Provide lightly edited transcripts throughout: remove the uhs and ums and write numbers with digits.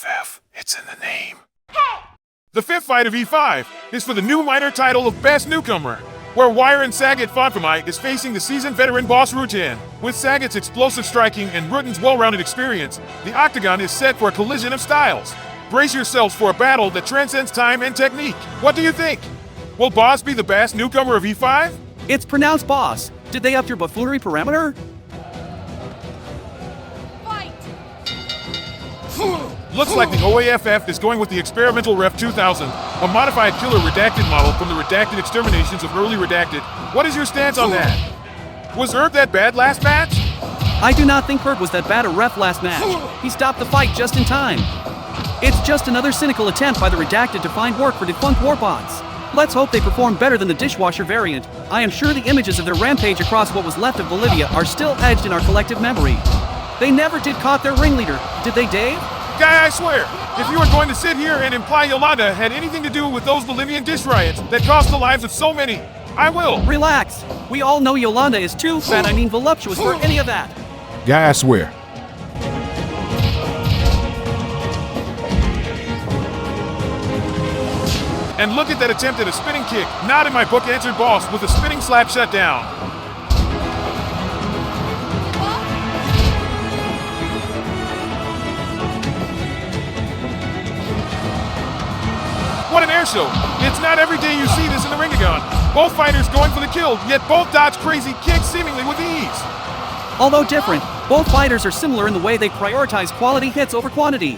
E5F. It's in the name. The fifth fight of E5 is for the new minor title of Best Newcomer, where Wirun Sagat Phonphimai is facing the seasoned veteran Bas Rutten. With Sagat's explosive striking and Rutten's well-rounded experience, the octagon is set for a collision of styles. Brace yourselves for a battle that transcends time and technique. What do you think? Will Bas be the best newcomer of E5? It's pronounced Bas. Did they up your buffoonery parameter? Looks like the OAFF is going with the experimental Ref 2000, a modified killer redacted model from the redacted exterminations of early redacted. What is your stance on that? Was Herb that bad last match? I do not think Herb was that bad a ref last match. He stopped the fight just in time. It's just another cynical attempt by the redacted to find work for defunct warbots. Let's hope they perform better than the dishwasher variant. I am sure the images of their rampage across what was left of Bolivia are still etched in our collective memory. They never did caught their ringleader, did they, Dave? Guy, I swear, if you are going to sit here and imply Yolanda had anything to do with those Bolivian dish riots that cost the lives of so many, I will. Relax. We all know Yolanda is too voluptuous for any of that. Guy, I swear. And look at that attempt at a spinning kick. Not in my book, answered Bas with a spinning slap shutdown. What an air show. It's not every day you see this in the ringtagon. Both fighters going for the kill, yet both dodge crazy kicks seemingly with ease. Although different, both fighters are similar in the way they prioritize quality hits over quantity.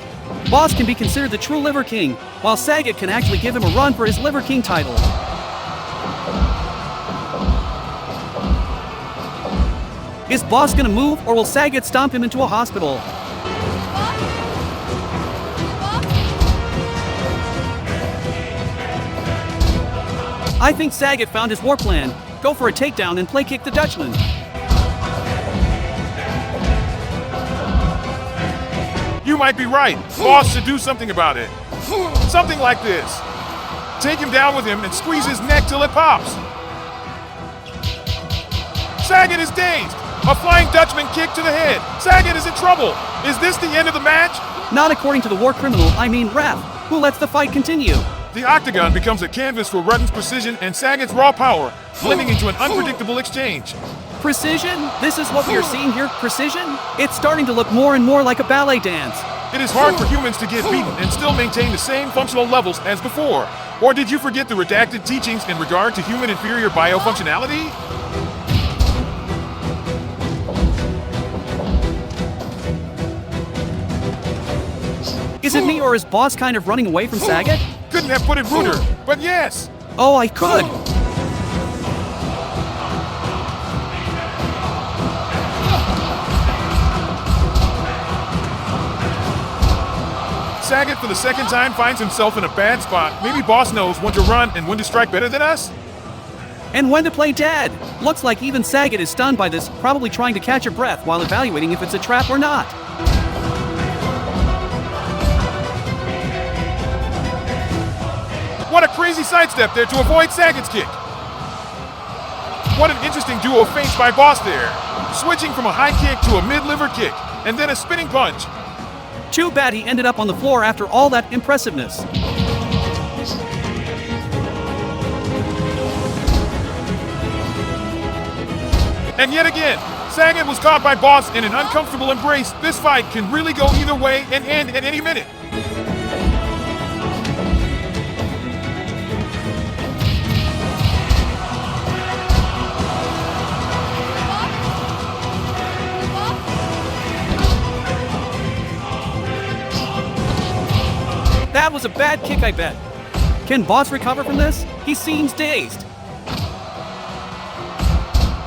Bas can be considered the true Liver King, while Sagat can actually give him a run for his Liver King title. Is Bas gonna move, or will Sagat stomp him into a hospital? I think Sagat found his war plan. Go for a takedown and play kick the Dutchman. You might be right. Bas should do something about it. Something like this. Take him down with him and squeeze his neck till it pops. Sagat is dazed. A flying Dutchman kick to the head. Sagat is in trouble. Is this the end of the match? Not according to the war criminal, I mean ref, who lets the fight continue. The octagon becomes a canvas for Rutten's precision and Sagat's raw power, blending into an unpredictable exchange. Precision? This is what we are seeing here? Precision? It's starting to look more and more like a ballet dance. It is hard for humans to get beaten and still maintain the same functional levels as before. Or did you forget the redacted teachings in regard to human inferior biofunctionality? Is it me, or is Bas kind of running away from Sagat? Couldn't have put it ruder, but yes. Oh, I could. Sagat for the second time finds himself in a bad spot. Maybe Bas knows when to run and when to strike better than us? And when to play dead. Looks like even Sagat is stunned by this, probably trying to catch a breath while evaluating if it's a trap or not. What a crazy sidestep there to avoid Sagat's kick. What an interesting duo of feints by Bas there. Switching from a high kick to a mid-liver kick, and then a spinning punch. Too bad he ended up on the floor after all that impressiveness. And yet again, Sagat was caught by Bas in an uncomfortable embrace. This fight can really go either way and end at any minute. That was a bad kick, I bet. Can Bas recover from this? He seems dazed.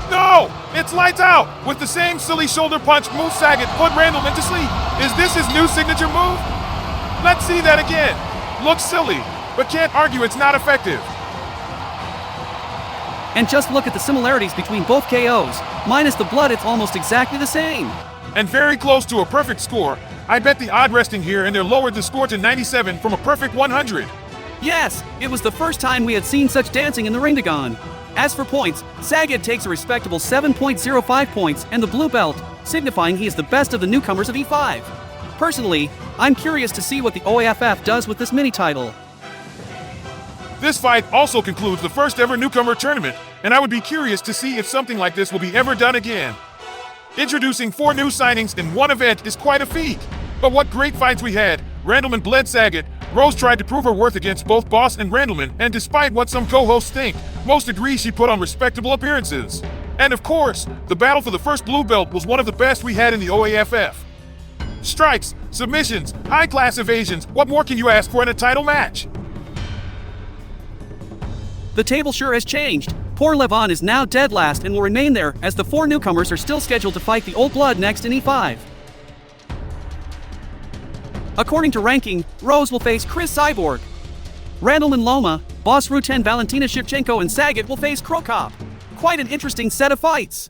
No! It's lights out! With the same silly shoulder punch move, Sagat put Randleman to sleep. Is this his new signature move? Let's see that again. Looks silly, but can't argue it's not effective. And just look at the similarities between both KOs. Minus the blood, it's almost exactly the same. And very close to a perfect score. I bet the odd resting here and they lowered the score to 97 from a perfect 100. Yes, it was the first time we had seen such dancing in the ringtagon. As for points, Sagat takes a respectable 7.05 points and the blue belt, signifying he is the best of the newcomers of E5. Personally, I'm curious to see what the OAFF does with this mini title. This fight also concludes the first ever Newcomer tournament, and I would be curious to see if something like this will be ever done again. Introducing 4 new signings in one event is quite a feat. But what great fights we had. Randleman bled Sagat. Rose tried to prove her worth against both Boss and Randleman, and despite what some co-hosts think, most agree she put on respectable appearances. And of course, the battle for the first blue belt was one of the best we had in the OAFF. Strikes, submissions, high-class evasions, what more can you ask for in a title match? The table sure has changed. Poor Levon is now dead last and will remain there, as the 4 newcomers are still scheduled to fight the Old Blood next in E5. According to ranking, Rose will face Chris Cyborg. Randleman Loma, Bas Rutten, Valentina Shevchenko, and Sagat will face Krokop. Quite an interesting set of fights.